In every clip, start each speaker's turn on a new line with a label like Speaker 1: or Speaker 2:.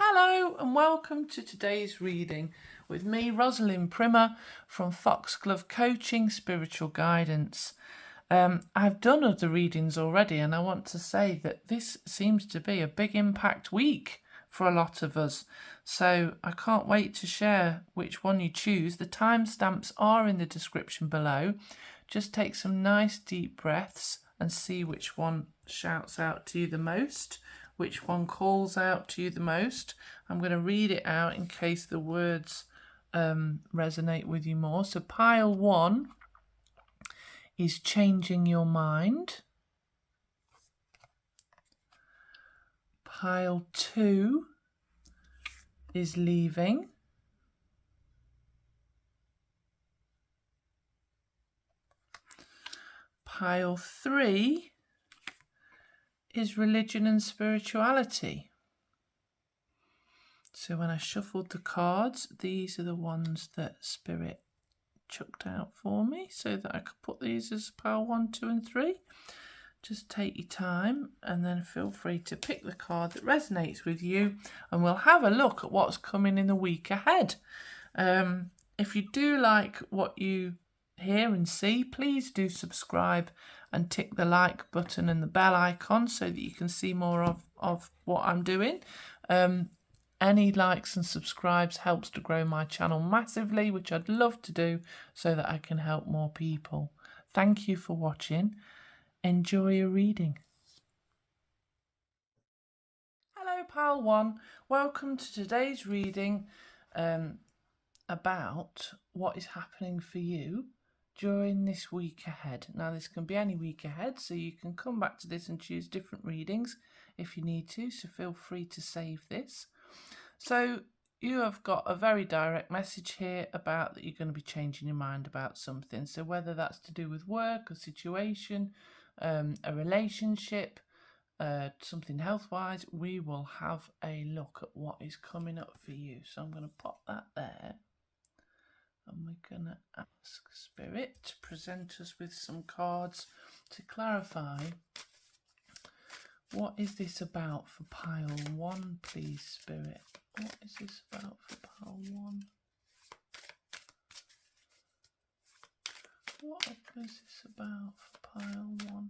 Speaker 1: Hello and welcome to today's reading with me, Rosalind Primmer from Foxglove Coaching, Spiritual Guidance. I've done other readings already and I want to say that this seems to be a big impact week for a lot of us. So I can't wait to share which one you choose. The timestamps are in the description below. Just take some nice deep breaths and see which one shouts out to you the most. Which one calls out to you the most. I'm going to read it out in case the words resonate with you more. So pile 1 is changing your mind. Pile 2 is leaving. Pile 3 is religion and spirituality. So when I shuffled the cards, these are the ones that Spirit chucked out for me so that I could put these as pile 1, 2 and 3. Just take your time and then feel free to pick the card that resonates with you and we'll have a look at what's coming in the week ahead. If you do like what you hear and see, please do subscribe and tick the like button and the bell icon so that you can see more of what I'm doing. Any likes and subscribes helps to grow my channel massively, which I'd love to do so that I can help more people. Thank you for watching. Enjoy your reading. Hello, pile 1. Welcome to today's reading about what is happening for you during this week ahead. Now, this can be any week ahead, so you can come back to this and choose different readings if you need to, so feel free to save this. So you have got a very direct message here about that you're going to be changing your mind about something. So whether that's to do with work, a situation, a relationship, something health-wise, we will have a look at what is coming up for you. So I'm going to pop that there. And we're going to ask Spirit to present us with some cards to clarify what is this about for pile 1, please, Spirit. What is this about for pile 1? What is this about for pile 1?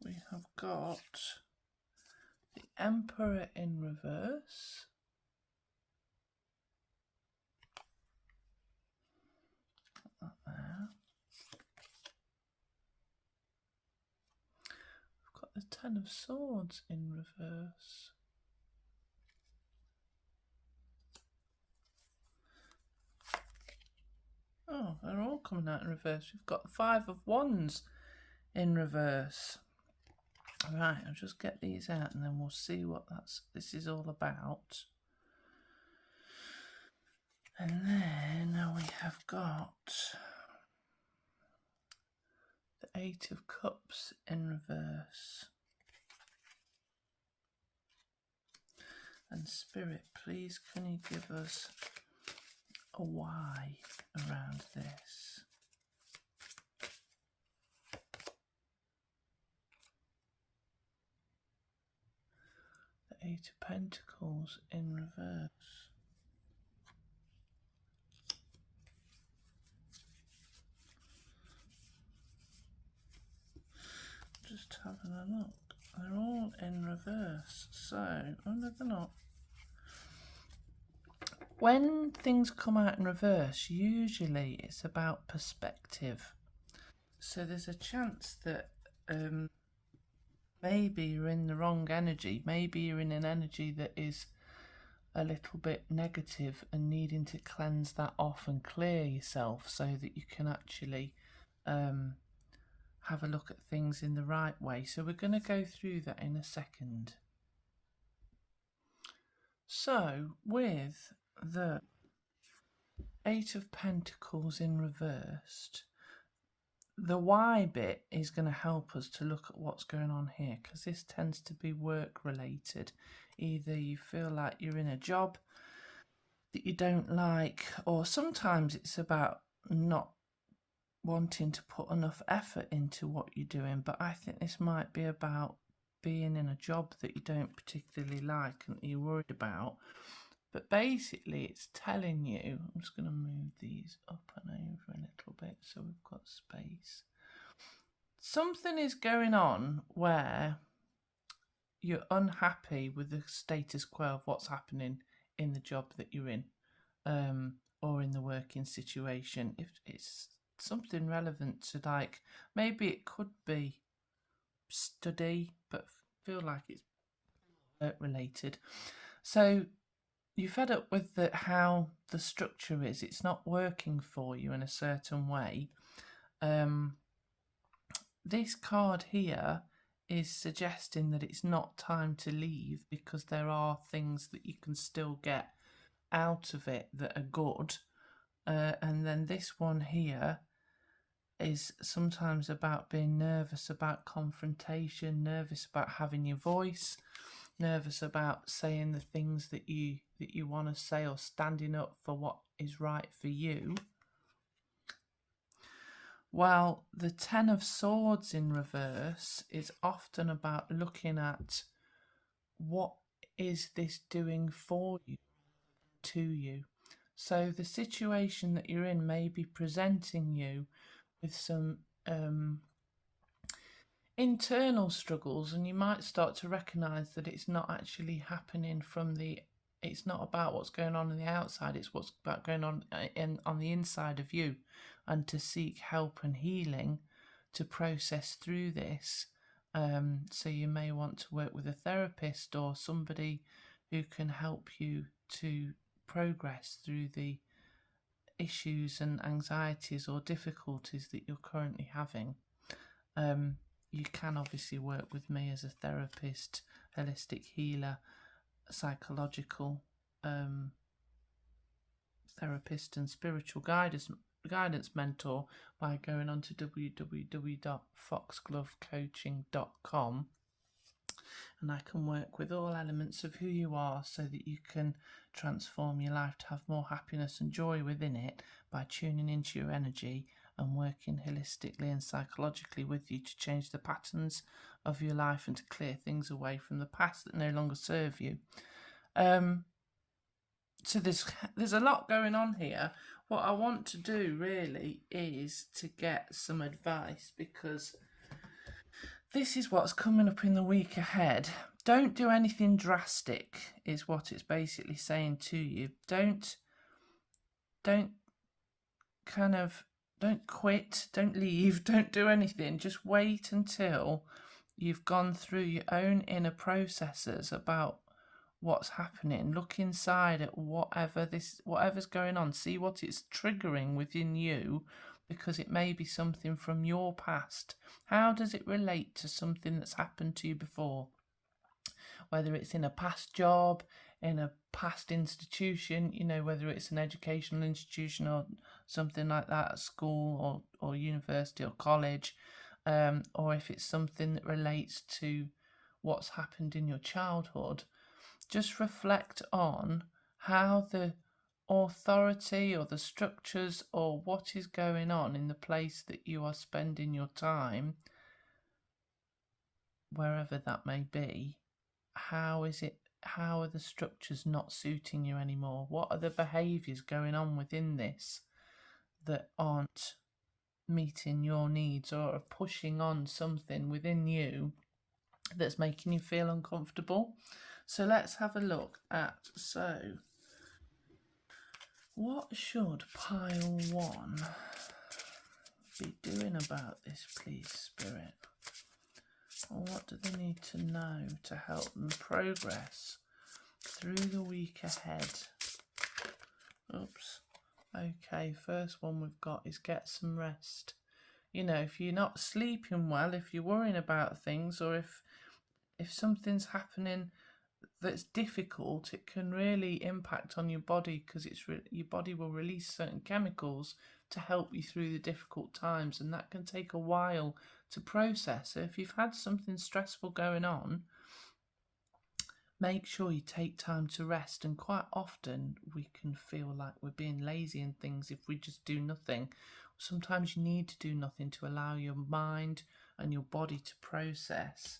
Speaker 1: We have got the Emperor in reverse. Put that there. We've got the Ten of Swords in reverse. Oh, they're all coming out in reverse. We've got the Five of Wands in reverse. Right, I'll just get these out and then we'll see what this is all about. And then we have got the Eight of Cups in reverse. And Spirit, please can you give us a why around this? The Eight of Pentacles in reverse. Just having a look. They're all in reverse. So, oh no, they're not. When things come out in reverse, usually it's about perspective. So there's a chance that maybe you're in the wrong energy. Maybe you're in an energy that is a little bit negative and needing to cleanse that off and clear yourself so that you can actually have a look at things in the right way. So we're going to go through that in a second. So with the Eight of Pentacles in reversed, the why bit is going to help us to look at what's going on here, because this tends to be work related. Either you feel like you're in a job that you don't like, or sometimes it's about not wanting to put enough effort into what you're doing, but I think this might be about being in a job that you don't particularly like and that you're worried about. But basically it's telling you, I'm just going to move these up and over a little bit so we've got space. Something is going on where you're unhappy with the status quo of what's happening in the job that you're in, or in the working situation. If it's something relevant to, like, maybe it could be study, but feel like it's work related. So you're fed up with how the structure is. It's not working for you in a certain way. This card here is suggesting that it's not time to leave, because there are things that you can still get out of it that are good. And then this one here is sometimes about being nervous about confrontation, nervous about having your voice, nervous about saying the things that you want to say, or standing up for what is right for you. While the Ten of Swords in reverse is often about looking at what is this doing for you, to you. So the situation that you're in may be presenting you with some internal struggles, and you might start to recognize that it's not actually happening it's not about what's going on the outside, it's what's about going on the inside of you, and to seek help and healing to process through this. So you may want to work with a therapist or somebody who can help you to progress through the issues and anxieties or difficulties that you're currently having. You can obviously work with me as a therapist, holistic healer, psychological therapist and spiritual guidance mentor by going on to www.foxglovecoaching.com, and I can work with all elements of who you are so that you can transform your life to have more happiness and joy within it by tuning into your energy and working holistically and psychologically with you to change the patterns of your life and to clear things away from the past that no longer serve you. So there's a lot going on here. What I want to do really is to get some advice, because this is what's coming up in the week ahead. Don't do anything drastic is what it's basically saying to you. Don't quit, don't leave, don't do anything. Just wait until you've gone through your own inner processes about what's happening. Look inside at whatever's going on. See what it's triggering within you, because it may be something from your past. How does it relate to something that's happened to you before? Whether it's in a past job, in a past institution, whether it's an educational institution or something like that at school or university or college, or if it's something that relates to what's happened in your childhood. Just reflect on how the authority or the structures or what is going on in the place that you are spending your time, wherever that may be, how are the structures not suiting you anymore? What are the behaviours going on within this that aren't meeting your needs, or are pushing on something within you that's making you feel uncomfortable? So let's have a look at, what should pile 1 be doing about this, please, Spirit? Or what do they need to know to help them progress through the week ahead? Oops. Okay, first one we've got is get some rest. If you're not sleeping well, if you're worrying about things, or if something's happening that's difficult, it can really impact on your body, because your body will release certain chemicals to help you through the difficult times, and that can take a while to process. So if you've had something stressful going on, make sure you take time to rest. And quite often we can feel like we're being lazy and things if we just do nothing, sometimes you need to do nothing to allow your mind and your body to process.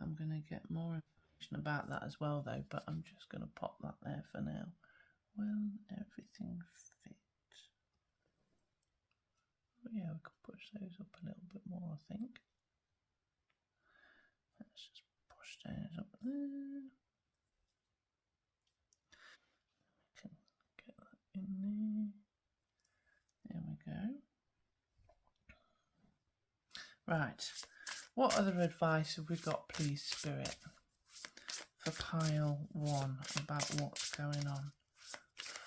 Speaker 1: I'm going to get more information about that as well though, but I'm just going to pop that there for now. Will everything fit? Yeah, we could push those up a little bit more, I think. Let's just push those up there. We can get that in there. There we go. Right, what other advice have we got, please, Spirit, for pile 1 about what's going on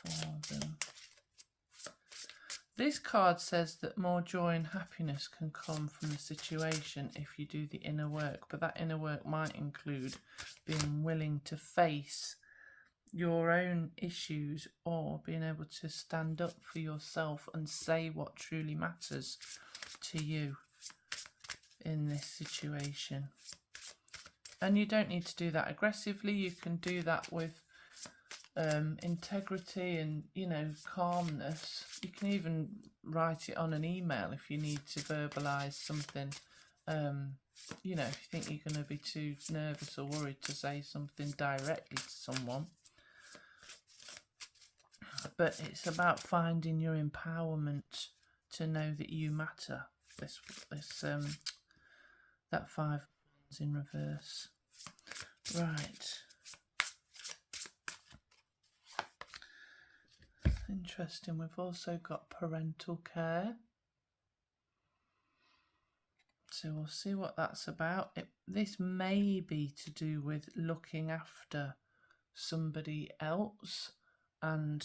Speaker 1: for them? This card says that more joy and happiness can come from the situation if you do the inner work, but that inner work might include being willing to face your own issues or being able to stand up for yourself and say what truly matters to you in this situation. And you don't need to do that aggressively. You can do that with integrity and, you know, calmness. You can even write it on an email if you need to verbalise something. You know, if you think you're going to be too nervous or worried to say something directly to someone. But it's about finding your empowerment to know that you matter. That 5 is in reverse. Right. Interesting. We've also got parental care. So we'll see what that's about. This may be to do with looking after somebody else. And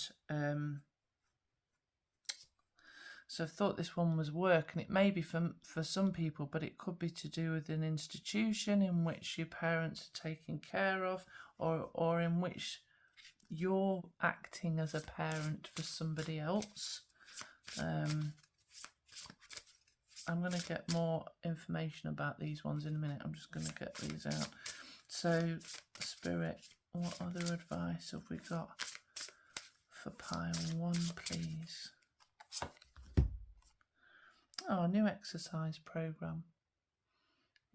Speaker 1: so I thought this one was work, and it may be for some people, but it could be to do with an institution in which your parents are taken care of, or in which you're acting as a parent for somebody else. I'm going to get more information about these ones in a minute. I'm just going to get these out. So, Spirit, what other advice have we got for pile 1, please? Oh, new exercise program.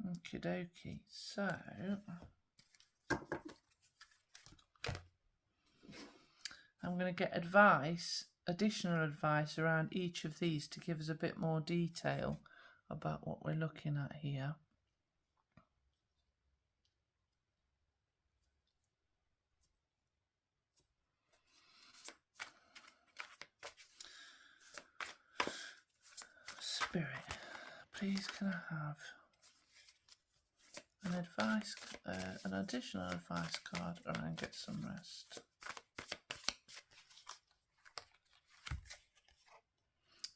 Speaker 1: Okie dokie. So, I'm going to get additional advice around each of these to give us a bit more detail about what we're looking at here. Spirit, please can I have an additional advice card around get some rest?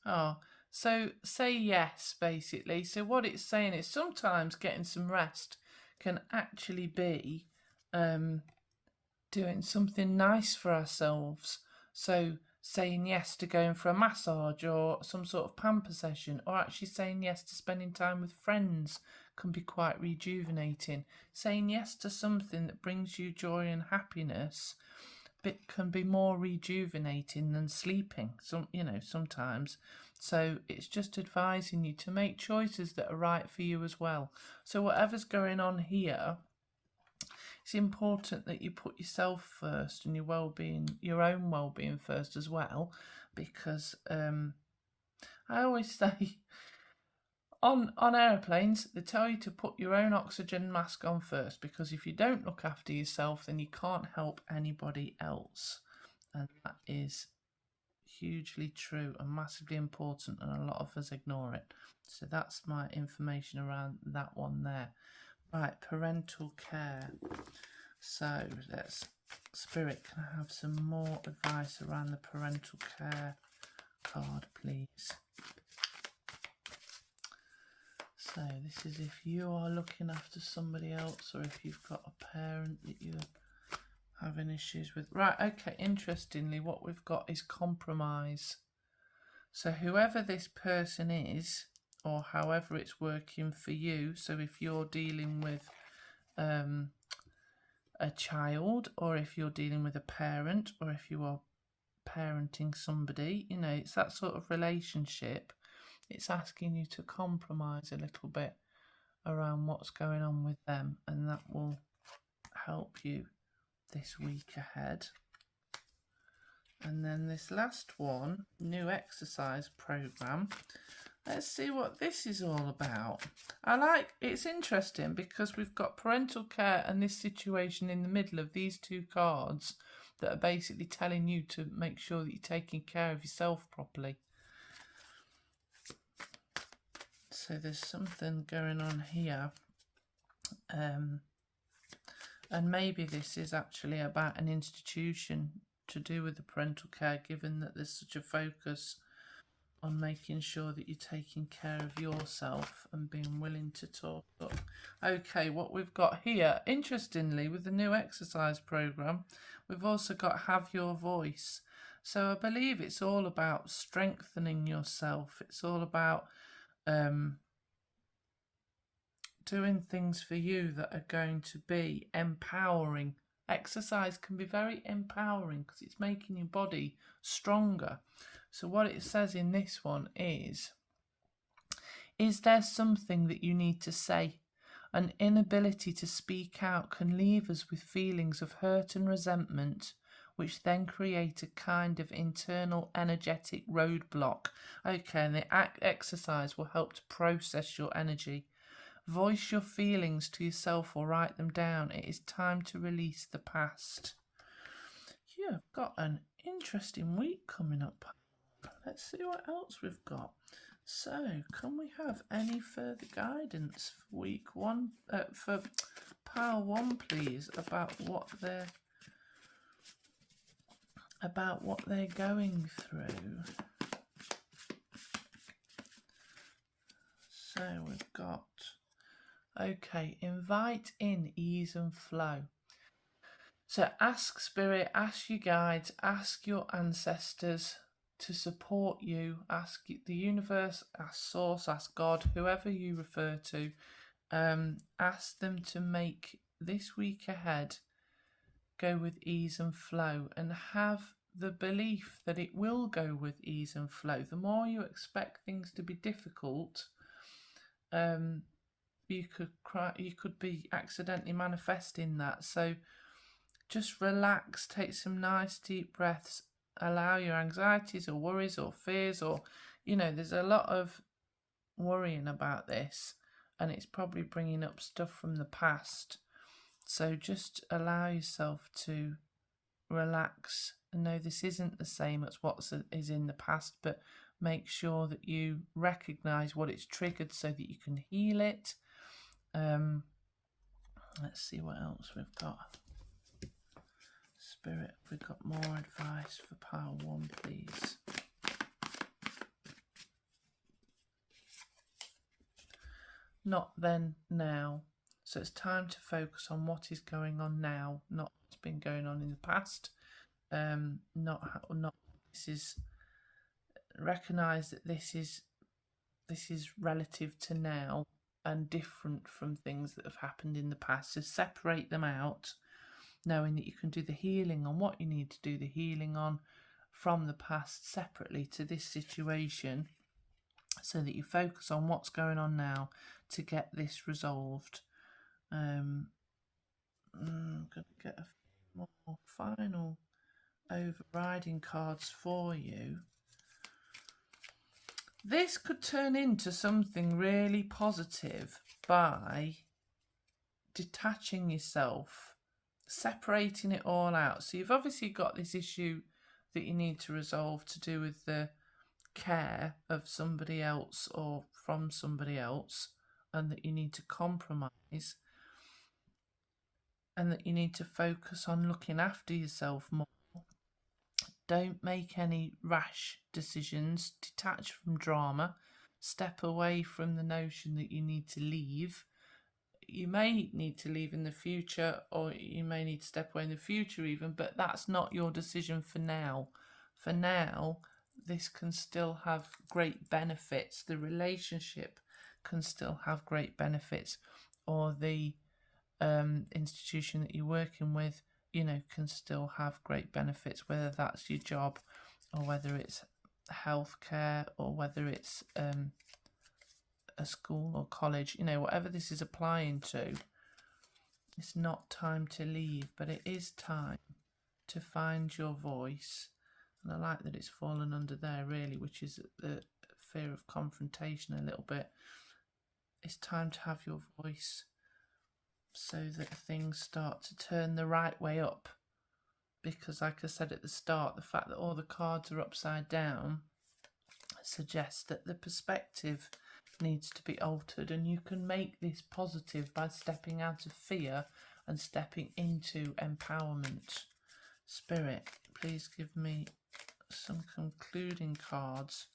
Speaker 1: Oh, so say yes, basically. So what it's saying is sometimes getting some rest can actually be doing something nice for ourselves. So saying yes to going for a massage or some sort of pamper session, or actually saying yes to spending time with friends can be quite rejuvenating. Saying yes to something that brings you joy and happiness, it can be more rejuvenating than sleeping, sometimes. So it's just advising you to make choices that are right for you as well. So whatever's going on here, it's important that you put yourself first and your well-being, your own well-being first as well, because I always say on airplanes they tell you to put your own oxygen mask on first, because if you don't look after yourself, then you can't help anybody else, and that is hugely true and massively important, and a lot of us ignore it. So that's my information around that one there. Right, parental care. So Spirit, can I have some more advice around the parental care card, please? So this is if you are looking after somebody else, or if you've got a parent that you're having issues with. Right, okay, interestingly, what we've got is compromise. So whoever this person is, or however it's working for you, so if you're dealing with a child, or if you're dealing with a parent, or if you are parenting somebody, it's that sort of relationship. it's asking you to compromise a little bit around what's going on with them, and that will help you this week ahead. And then this last one, new exercise program. Let's see what this is all about. It's interesting because we've got parental care and this situation in the middle of these two cards that are basically telling you to make sure that you're taking care of yourself properly. So there's something going on here. And maybe this is actually about an institution to do with the parental care, given that there's such a focus on making sure that you're taking care of yourself and being willing to talk up. Okay, what we've got here, interestingly, with the new exercise program, we've also got Have Your Voice. So I believe it's all about strengthening yourself. It's all about doing things for you that are going to be empowering. Exercise can be very empowering because it's making your body stronger. So what it says in this one is there something that you need to say? An inability to speak out can leave us with feelings of hurt and resentment, which then create a kind of internal energetic roadblock. Okay, and the exercise will help to process your energy. Voice your feelings to yourself or write them down. It is time to release the past. You've got an interesting week coming up. Let's see what else we've got. So, can we have any further guidance for week one, for pile one, please, about what they're going through? So we've got, okay, invite in ease and flow. So ask Spirit, ask your guides, ask your ancestors to support you, ask the universe, ask Source, ask God, whoever you refer to, ask them to make this week ahead go with ease and flow, and have the belief that it will go with ease and flow. The more you expect things to be difficult, you could be accidentally manifesting that. So just relax, take some nice deep breaths, allow your anxieties or worries or fears, or there's a lot of worrying about this and it's probably bringing up stuff from the past. So just allow yourself to relax and know this isn't the same as what is in the past, but make sure that you recognize what it's triggered so that you can heal it. Let's see what else we've got. Spirit, we've got more advice for pile one, please. Not then, now. So it's time to focus on what is going on now, not what's been going on in the past. Recognize that this is relative to now and different from things that have happened in the past. So separate them out, knowing that you can do the healing on what you need to do the healing on from the past separately to this situation, so that you focus on what's going on now to get this resolved. I'm going to get a few more final overriding cards for you. This could turn into something really positive by detaching yourself, separating it all out. So you've obviously got this issue that you need to resolve to do with the care of somebody else or from somebody else, and that you need to compromise, and that you need to focus on looking after yourself more. Don't make any rash decisions. Detach from drama. Step away from the notion that you need to leave. You may need to leave in the future, or you may need to step away in the future even, but that's not your decision for now. For now, this can still have great benefits. The relationship can still have great benefits, or the institution that you're working with, can still have great benefits, whether that's your job or whether it's healthcare, or whether it's a school or college, you know, whatever this is applying to. It's not time to leave, but it is time to find your voice. And I like that it's fallen under there, really, which is the fear of confrontation a little bit. It's time to have your voice so that things start to turn the right way up. Because, like I said at the start, the fact that all the cards are upside down suggests that the perspective needs to be altered, and you can make this positive by stepping out of fear and stepping into empowerment. Spirit, please give me some concluding cards.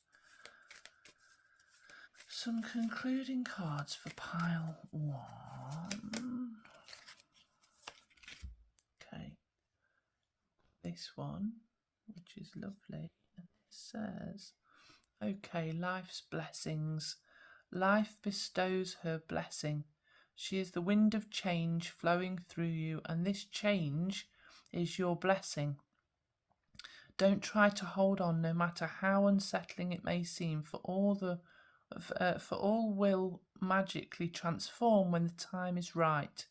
Speaker 1: Some concluding cards for pile 1. Okay. This one, which is lovely, and it says, okay, life's blessings. Life bestows her blessing. She is the wind of change flowing through you, and this change is your blessing. Don't try to hold on, no matter how unsettling it may seem, for all will magically transform when the time is right.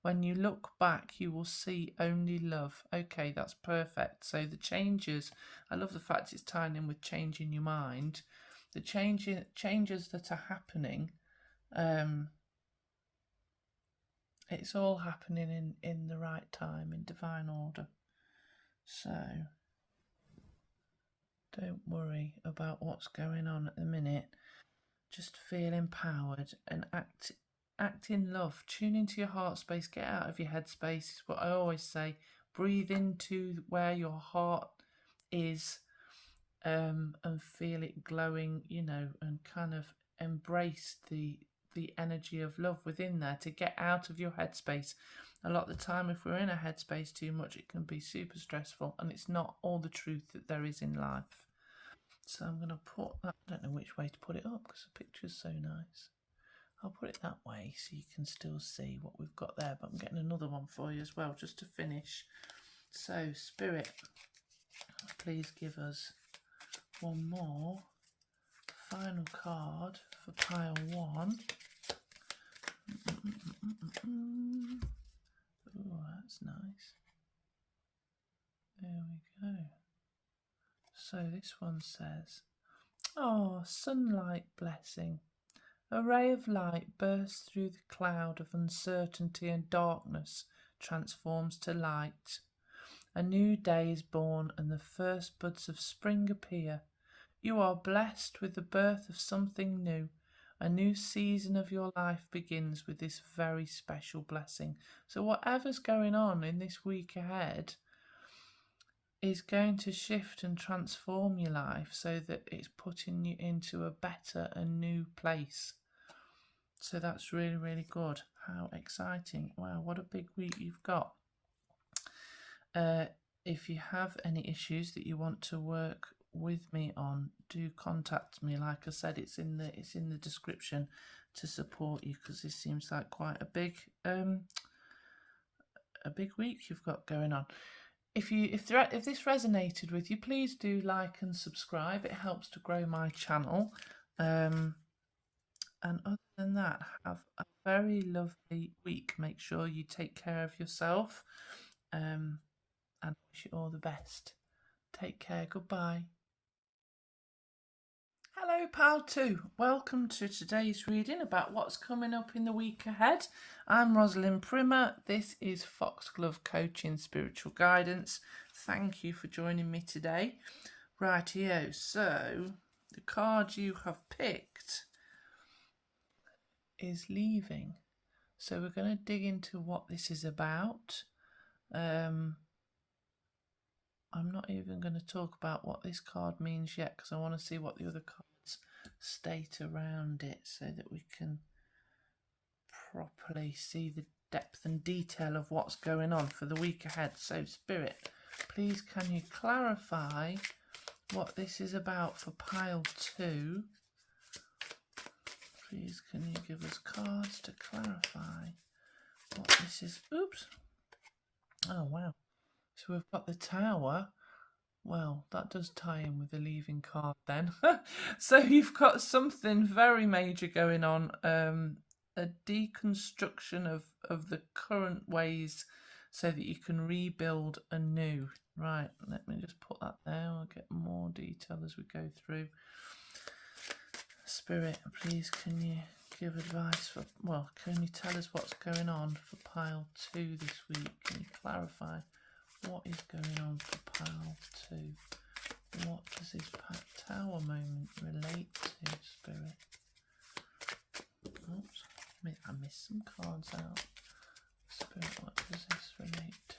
Speaker 1: When you look back, you will see only love. Okay, that's perfect. So the changes, I love the fact it's tying in with changing your mind. The changes that are happening, it's all happening in the right time, in divine order. So don't worry about what's going on at the minute. Just feel empowered and act in love. Tune into your heart space. Get out of your head space. Is what I always say. Breathe into where your heart is, and feel it glowing, you know, and kind of embrace the energy of love within there to get out of your headspace. A lot of the time, if we're in a headspace too much, it can be super stressful, and it's not all the truth that there is in life. So I'm going to put that, I don't know which way to put it up because the picture's so nice. I'll put it that way so you can still see what we've got there, but I'm getting another one for you as well, just to finish. So, Spirit, please give us one more final card for pile 1. Oh, that's nice. There we go. So this one says, oh, sunlight blessing. A ray of light bursts through the cloud of uncertainty, and darkness transforms to light. A new day is born, and the first buds of spring appear. You are blessed with the birth of something new. A new season of your life begins with this very special blessing. So whatever's going on in this week ahead is going to shift and transform your life so that it's putting you into a better and new place. So that's really, really good. How exciting. Wow, what a big week you've got. If you have any issues that you want to work with me on, do contact me. Like I said, it's in the description to support you, because this seems like quite a big week you've got going on. If this resonated with you, please do like and subscribe. It helps to grow my channel. And other than that, have a very lovely week. Make sure you take care of yourself, and wish you all the best. Take care. Goodbye. Hello, Pal 2. Welcome to today's reading about what's coming up in the week ahead. I'm Rosalind Primmer. This is Foxglove Coaching Spiritual Guidance. Thank you for joining me today. Rightio. So, the card you have picked is leaving. So we're going to dig into what this is about. I'm not even going to talk about what this card means yet, because I want to see what the other cards state around it so that we can properly see the depth and detail of what's going on for the week ahead. So, Spirit, please can you clarify what this is about for pile 2? Please can you give us cards to clarify what this is? Oops. Oh, wow. So we've got the Tower. well, that does tie in with the leaving card then. So you've got something very major going on, a deconstruction of the current ways so that you can rebuild anew. Right, let me just put that there. I'll get more detail as we go through. Spirit, please can you give advice for, well, can you tell us what's going on for pile 2 this week? Can you clarify what is going on for pile 2? What does this tower moment relate to, Spirit? Oops, I missed some cards out. Spirit, what does this relate to?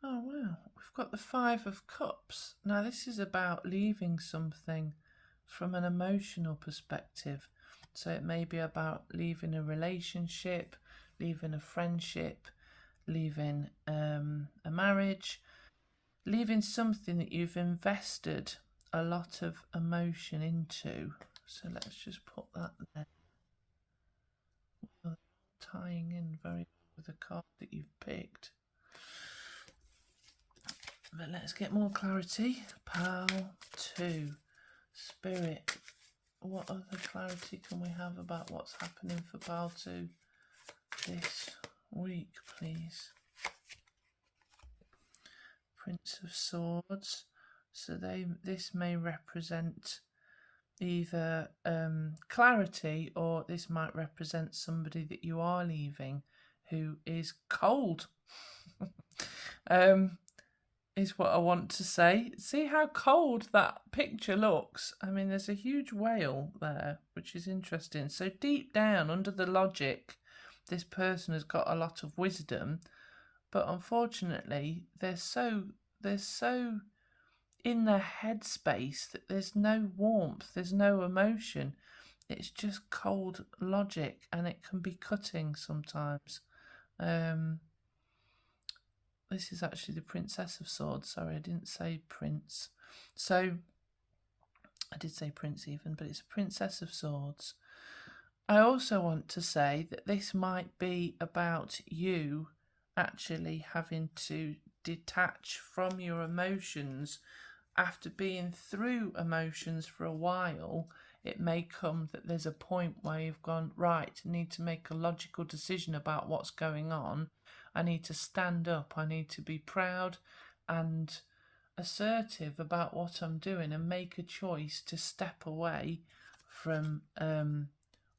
Speaker 1: Oh wow, we've got the 5 of Cups. Now this is about leaving something from an emotional perspective. So it may be about leaving a relationship, leaving a friendship, leaving a marriage, leaving something that you've invested a lot of emotion into. So let's just put that there. Well, tying in very well with the card that you've picked. But let's get more clarity. Pile 2. Spirit, what other clarity can we have about what's happening for pile 2 this week, please? Prince of Swords. So this may represent either clarity, or this might represent somebody that you are leaving who is cold. Is what I want to say. See how cold that picture looks? I mean, there's a huge whale there, which is interesting. So deep down, under the logic, this person has got a lot of wisdom, but unfortunately, they're so in their headspace that there's no warmth, there's no emotion. It's just cold logic, and it can be cutting sometimes. This is actually the Princess of Swords. Sorry, I didn't say Prince. So, I did say Prince even, but it's a Princess of Swords. I also want to say that this might be about you actually having to detach from your emotions after being through emotions for a while. It may come that there's a point where you've gone, right, I need to make a logical decision about what's going on. I need to stand up. I need to be proud and assertive about what I'm doing and make a choice to step away from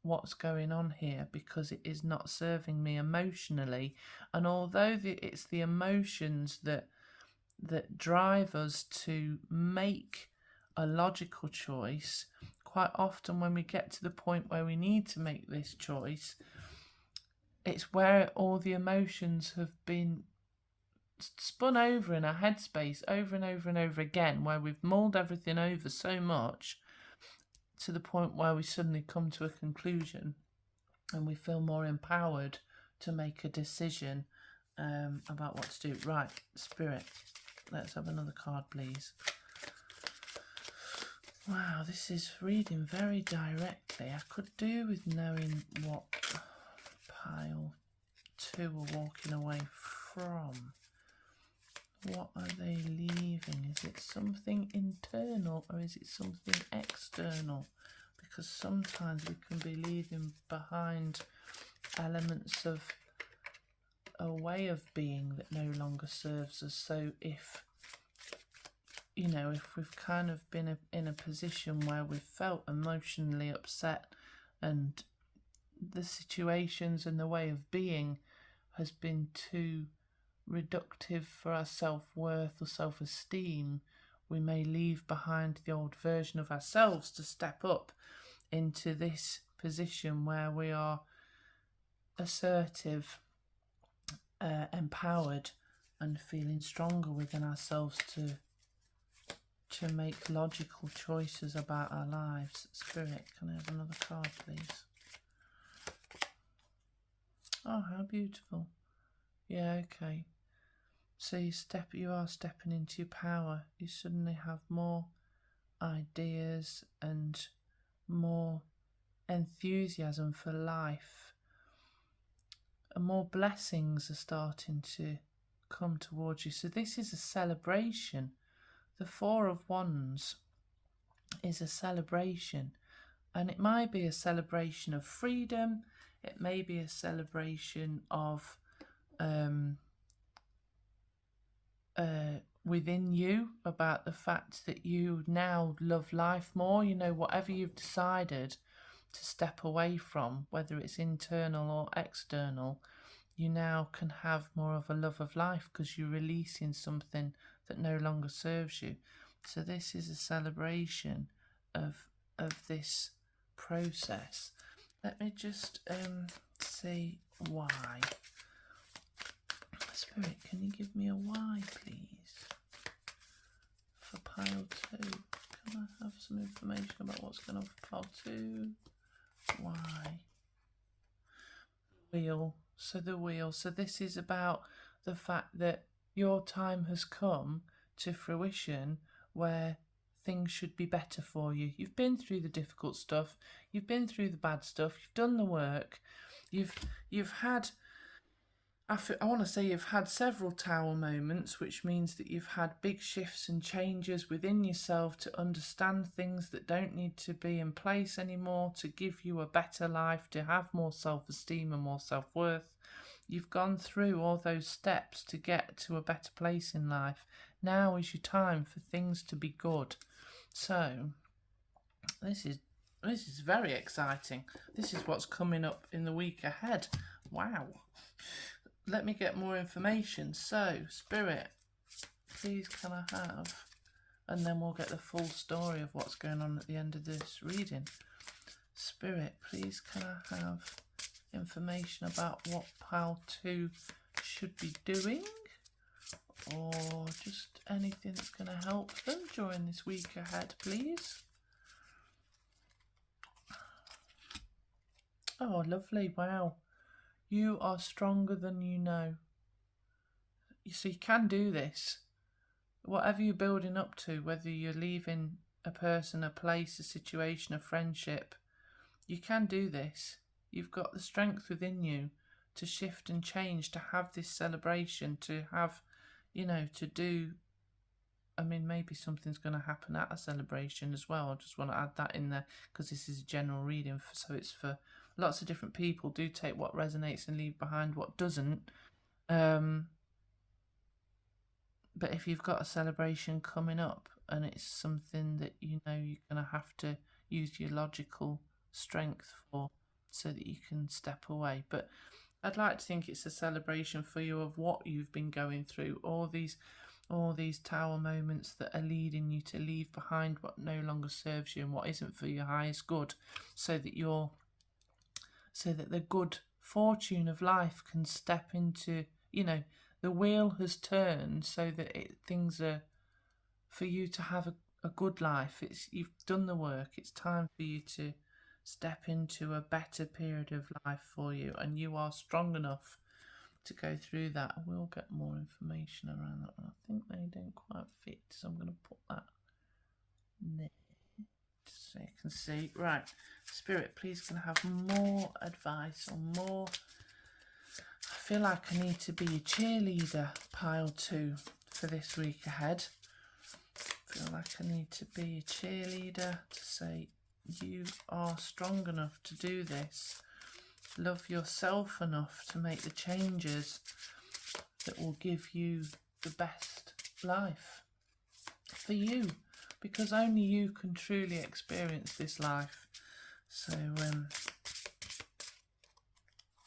Speaker 1: what's going on here, because it is not serving me emotionally. And although it's the emotions that drive us to make a logical choice, quite often when we get to the point where we need to make this choice, it's where all the emotions have been spun over in our headspace over and over and over again, where we've mulled everything over so much to the point where we suddenly come to a conclusion and we feel more empowered to make a decision about what to do. Right, Spirit, let's have another card, please. Wow, this is reading very directly. I could do with knowing what pile 2 are walking away from. What are they leaving? Is it something internal or is it something external? Because sometimes we can be leaving behind elements of a way of being that no longer serves us. So if we've kind of been in a position where we've felt emotionally upset, and the situations and the way of being has been too reductive for our self-worth or self-esteem, we may leave behind the old version of ourselves to step up into this position where we are assertive, empowered, and feeling stronger within ourselves to make logical choices about our lives. Spirit, can I have another card, please? Oh, how beautiful. Yeah, okay. So you are stepping into your power. You suddenly have more ideas and more enthusiasm for life. and more blessings are starting to come towards you. So this is a celebration. The Four of Wands is a celebration, and it might be a celebration of freedom. It may be a celebration of within you, about the fact that you now love life more. You know, whatever you've decided to step away from, whether it's internal or external, you now can have more of a love of life because you're releasing something that no longer serves you. So this is a celebration of this process. Let me just see why. Spirit, can you give me a why, please? For pile 2. Can I have some information about what's going on for pile 2? Why? Wheel. So the wheel. So this is about the fact that your time has come to fruition where things should be better for you. You've been through the difficult stuff. You've been through the bad stuff. You've done the work. You've had, I want to say you've had several tower moments, which means that you've had big shifts and changes within yourself to understand things that don't need to be in place anymore, to give you a better life, to have more self-esteem and more self-worth. You've gone through all those steps to get to a better place in life. Now is your time for things to be good. So this is very exciting. This is what's coming up in the week ahead. Wow. Let me get more information. So, Spirit, please can I have, and then we'll get the full story of what's going on at the end of this reading. Spirit, please can I have information about what pile 2 should be doing, or just anything that's going to help them during this week ahead, please. Oh, lovely. Wow. You are stronger than you know. So you can do this. Whatever you're building up to, whether you're leaving a person, a place, a situation, a friendship, you can do this. You've got the strength within you to shift and change, to have this celebration, to have, you know, to do. I mean, maybe something's going to happen at a celebration as well. I just want to add that in there because this is a general reading, so it's for lots of different people. Do take what resonates and leave behind what doesn't. But if you've got a celebration coming up and it's something that you know you're going to have to use your logical strength for, so that you can step away. But I'd like to think it's a celebration for you of what you've been going through, all these tower moments that are leading you to leave behind what no longer serves you and what isn't for your highest good, so that the good fortune of life can step into, you know, the wheel has turned so that things are for you to have a good life. You've done the work. It's time for you to step into a better period of life for you, and you are strong enough to go through that. I will get more information around that one. I think they don't quite fit, so I'm going to put that there so you can see. Right, Spirit, please can I have more advice or more? I feel like I need to be a cheerleader, pile 2, for this week ahead. I feel like I need to be a cheerleader to say, you are strong enough to do this. Love yourself enough to make the changes that will give you the best life for you, because only you can truly experience this life. So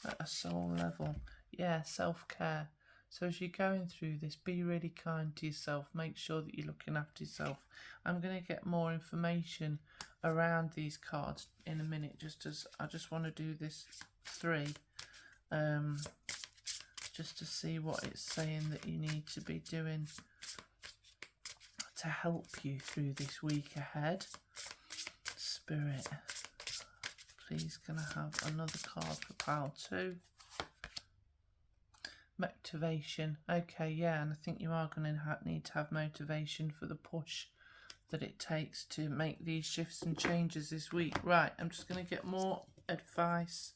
Speaker 1: at a soul level, yeah, self-care. So as you're going through this, be really kind to yourself. Make sure that you're looking after yourself. I'm going to get more information around these cards in a minute, just as I just want to do this 3, just to see what it's saying that you need to be doing to help you through this week ahead. Spirit, please can I have another card for pile 2? Motivation. Okay, yeah, and I think you are going to need to have motivation for the push that it takes to make these shifts and changes this week. Right, I'm just going to get more advice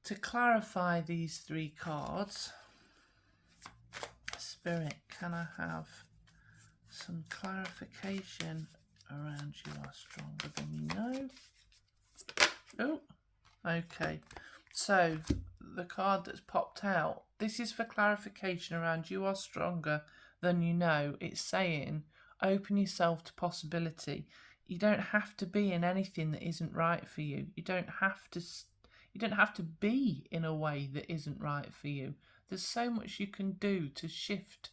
Speaker 1: To clarify these 3 cards, Spirit, can I have some clarification around you are stronger than you know? Oh, okay. So the card that's popped out, this is for clarification around you are stronger than you know. It's saying open yourself to possibility. You don't have to be in anything that isn't right for you. You don't have to be in a way that isn't right for you. There's so much you can do to shift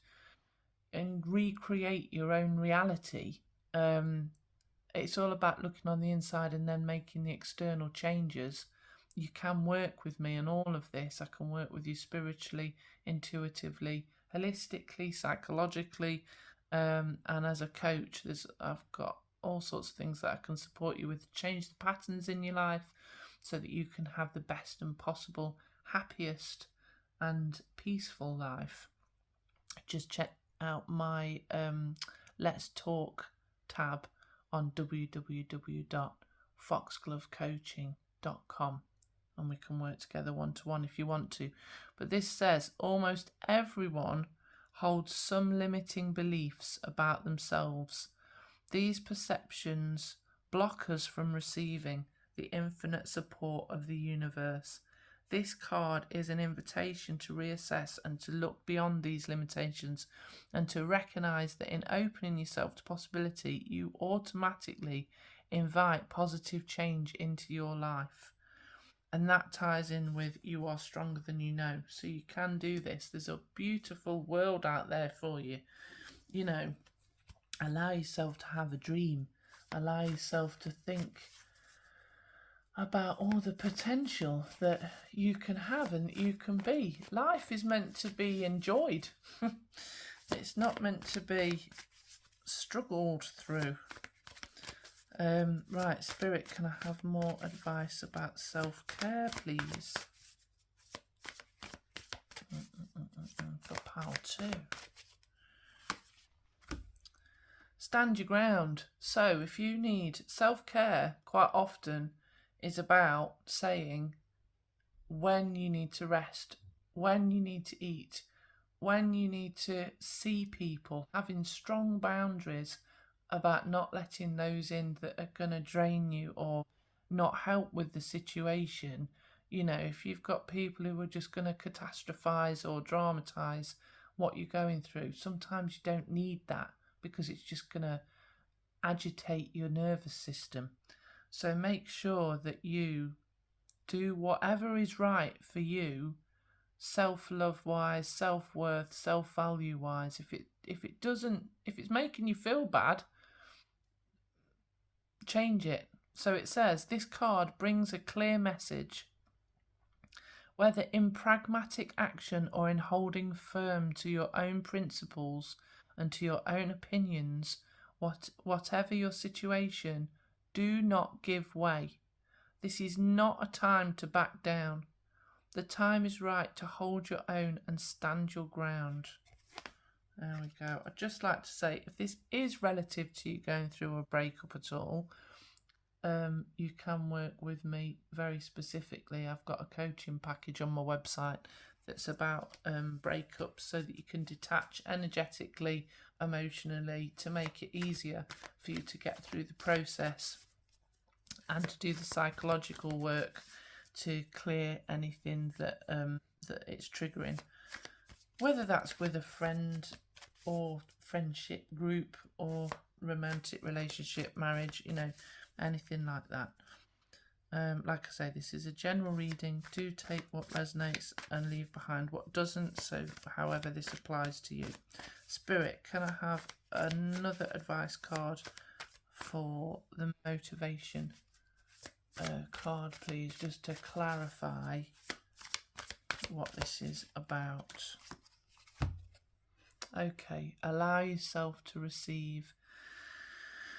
Speaker 1: and recreate your own reality. It's all about looking on the inside and then making the external changes. You can work with me on all of this. I can work with you spiritually, intuitively, holistically, psychologically, and as a coach, I've got all sorts of things that I can support you with to change the patterns in your life so that you can have the best and possible, happiest and peaceful life. Just check out my Let's Talk tab on www.foxglovecoaching.com, and we can work together one-to-one if you want to. But this says almost everyone holds some limiting beliefs about themselves. These perceptions block us from receiving the infinite support of the universe. This card is an invitation to reassess and to look beyond these limitations and to recognise that in opening yourself to possibility, you automatically invite positive change into your life. And that ties in with you are stronger than you know. So you can do this. There's a beautiful world out there for you. You know, allow yourself to have a dream. Allow yourself to think about all the potential that you can have and that you can be. Life is meant to be enjoyed. It's not meant to be struggled through. Right, Spirit, can I have more advice about self-care, please? For pile 2. Stand your ground. So if you need self-care, quite often is about saying when you need to rest, when you need to eat, when you need to see people, having strong boundaries about not letting those in that are going to drain you or not help with the situation. You know, if you've got people who are just going to catastrophize or dramatize what you're going through, sometimes you don't need that because it's just going to agitate your nervous system. So make sure that you do whatever is right for you, self-love wise, self-worth, self-value wise. If it's making you feel bad, change it. So it says this card brings a clear message. Whether in pragmatic action or in holding firm to your own principles and to your own opinions, whatever your situation, do not give way. This is not a time to back down. The time is right to hold your own and stand your ground. There we go. I'd just like to say, if this is relative to you going through a breakup at all, you can work with me very specifically. I've got a coaching package on my website that's about breakups so that you can detach energetically, emotionally, to make it easier for you to get through the process and to do the psychological work to clear anything that that it's triggering, whether that's with a friend or friendship group or romantic relationship, marriage, you know, anything like that. Like I say, this is a general reading. Do take what resonates and leave behind what doesn't. So however this applies to you. Spirit, can I have another advice card for the motivation card, please, just to clarify what this is about? Okay, allow yourself to receive.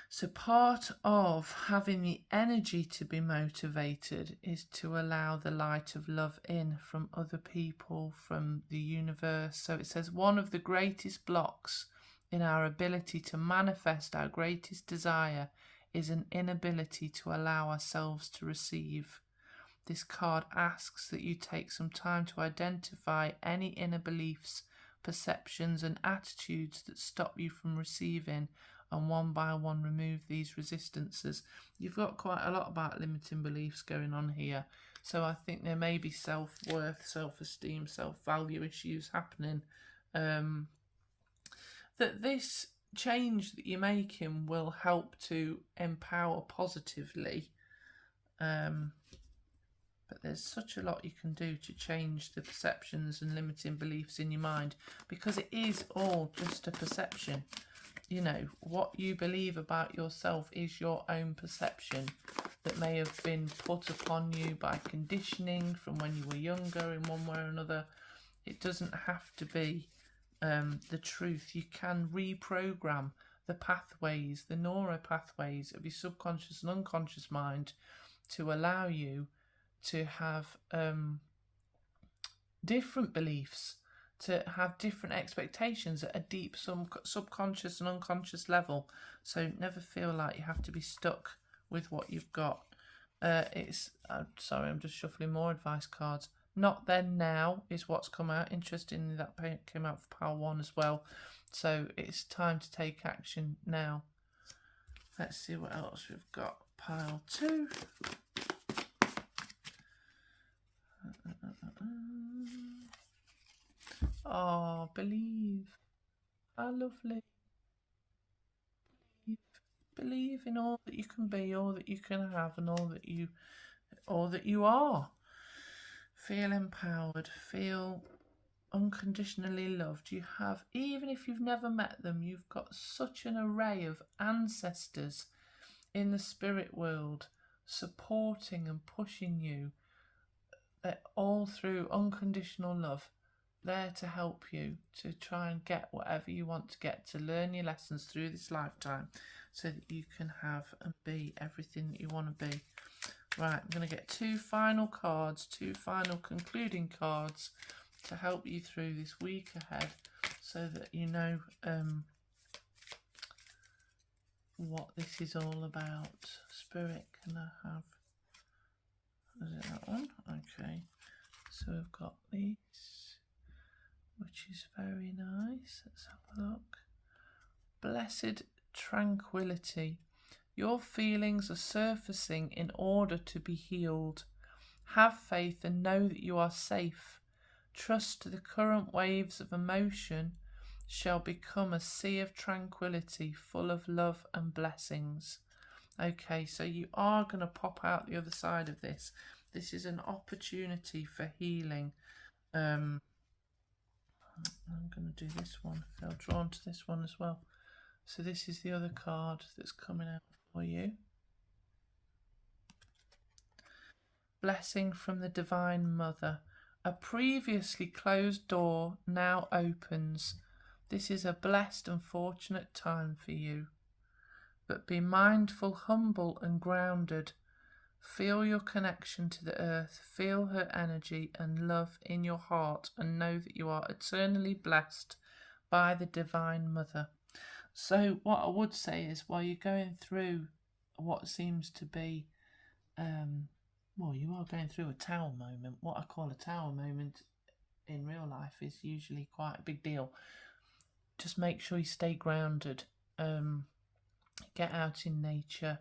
Speaker 1: So part of having the energy to be motivated is to allow the light of love in from other people, from the universe. So it says one of the greatest blocks in our ability to manifest our greatest desire is an inability to allow ourselves to receive. this card asks that you take some time to identify any inner beliefs, perceptions and attitudes that stop you from receiving, and one by one remove these resistances. You've got quite a lot about limiting beliefs going on here. So I think there may be self-worth, self-esteem, self-value issues happening. That this change that you're making will help to empower positively. But there's such a lot you can do to change the perceptions and limiting beliefs in your mind, because it is all just a perception. You know, what you believe about yourself is your own perception that may have been put upon you by conditioning from when you were younger in one way or another. It doesn't have to be the truth. You can reprogram the pathways, the neural pathways of your subconscious and unconscious mind to allow you to have different beliefs, to have different expectations at a deep subconscious and unconscious level. So never feel like you have to be stuck with what you've got. Sorry, I'm just shuffling more advice cards. Not then, now is what's come out. Interestingly, that came out for pile 1 as well. So it's time to take action now. Let's see what else we've got. Pile 2. Oh, believe. How lovely. Believe in all that you can be, all that you can have, and all that you are. Feel empowered. Feel unconditionally loved. You have, even if you've never met them, you've got such an array of ancestors in the spirit world supporting and pushing you, all through unconditional love, there to help you to try and get whatever you want to get, to learn your lessons through this lifetime, so that you can have and be everything that you want to be. Right, I'm going to get 2 final cards, 2 final concluding cards to help you through this week ahead, so that you know what this is all about. Spirit, can I have... Is it that one? Okay. So we've got these, which is very nice. Let's have a look. Blessed tranquility. Your feelings are surfacing in order to be healed. Have faith and know that you are safe. Trust the current waves of emotion shall become a sea of tranquility, full of love and blessings. Okay, so you are going to pop out the other side of this. This is an opportunity for healing. I'm going to do this one. I feel drawn to this one as well. So this is the other card that's coming out for you. Blessing from the Divine Mother. A previously closed door now opens. This is a blessed and fortunate time for you. But be mindful, humble and grounded. Feel your connection to the earth. Feel her energy and love in your heart, and know that you are eternally blessed by the Divine Mother. So what I would say is, while you're going through what seems to be, well, you are going through a tower moment. What I call a tower moment in real life is usually quite a big deal. Just make sure you stay grounded. Get out in nature.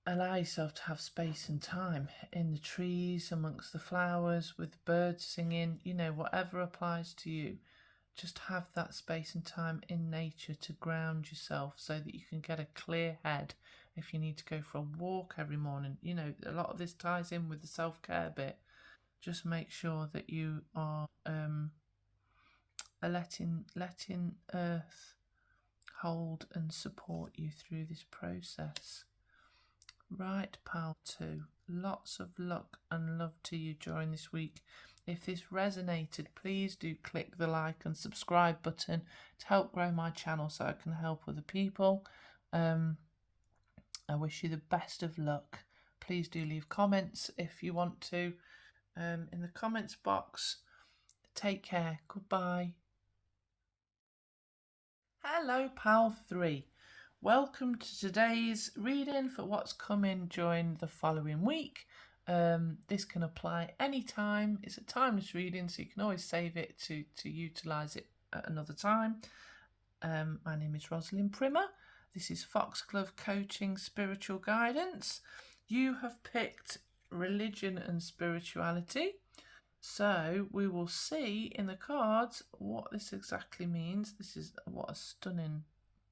Speaker 1: Allow yourself to have space and time in the trees, amongst the flowers, with birds singing, you know, whatever applies to you. Just have that space and time in nature to ground yourself, so that you can get a clear head if you need to go for a walk every morning. You know, a lot of this ties in with the self-care bit. Just make sure that you are letting Earth hold and support you through this process. Right, pile 2. Lots of luck and love to you during this week. If this resonated, please do click the like and subscribe button to help grow my channel, so I can help other people. I wish you the best of luck. Please do leave comments if you want to in the comments box. Take care. Goodbye. Hello, pile 3. welcome to today's reading for what's coming during the following week. This can apply anytime. It's a timeless reading, so you can always save it to utilise it at another time. My name is Rosalind Primmer. This is Foxglove Coaching Spiritual Guidance. You have picked religion and spirituality. So we will see in the cards what this exactly means. This is what a stunning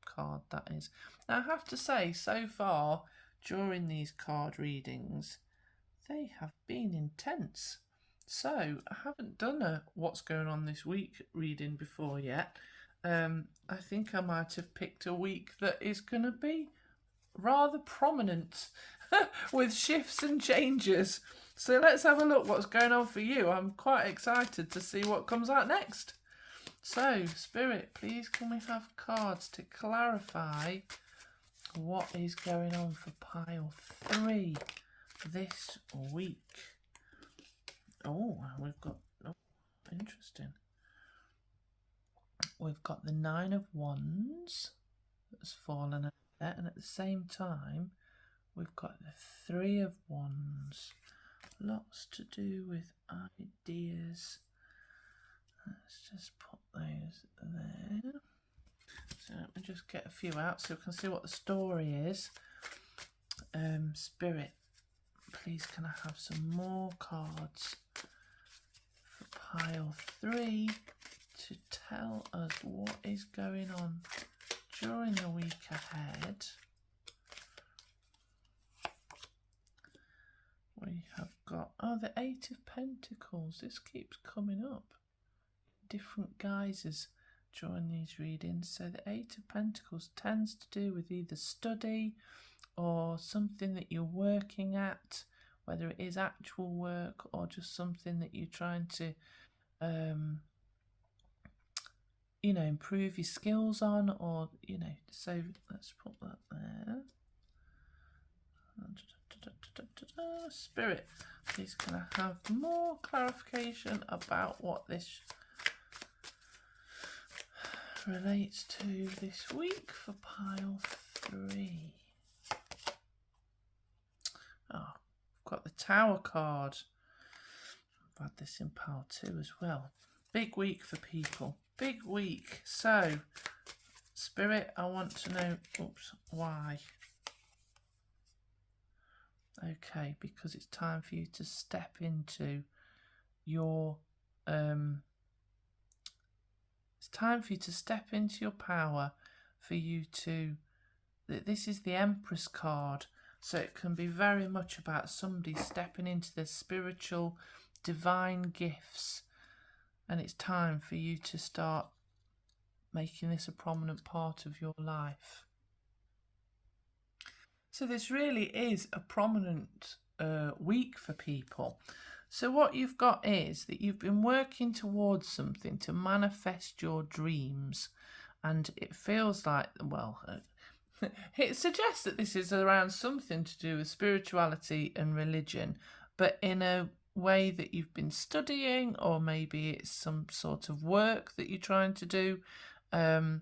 Speaker 1: card that is. Now, I have to say, so far during these card readings, they have been intense. So I haven't done a what's going on this week reading before yet. I think I might have picked a week that is going to be rather prominent with shifts and changes. So let's have a look what's going on for you. I'm quite excited to see what comes out next. So, Spirit, please can we have cards to clarify what is going on for pile 3 this week? Oh, we've got, interesting. We've got the 9 of Wands that's fallen out there, and at the same time, we've got the 3 of Wands. Lots to do with ideas. Let's just put those there. So let me just get a few out so we can see what the story is. Spirit, please can I have some more cards for pile 3 to tell us what is going on during the week ahead. We have got, the 8 of Pentacles. This keeps coming up. Different guises during these readings. So the 8 of Pentacles tends to do with either study or something that you're working at, whether it is actual work or just something that you're trying to, improve your skills on, or, so let's put that there. Spirit, please can I have more clarification about what this relates to this week for pile 3? I've got the Tower card. I've had this in pile 2 as well. Big week for people. Big week. So, Spirit, I want to know, why? Okay, because it's time for you to step into your it's time for you to step into your power, for you to, this is the Empress card, so it can be very much about somebody stepping into their spiritual divine gifts, and it's time for you to start making this a prominent part of your life. So this really is a prominent week for people. So what you've got is that you've been working towards something to manifest your dreams, and it feels like, it suggests that this is around something to do with spirituality and religion, but in a way that you've been studying, or maybe it's some sort of work that you're trying to do, and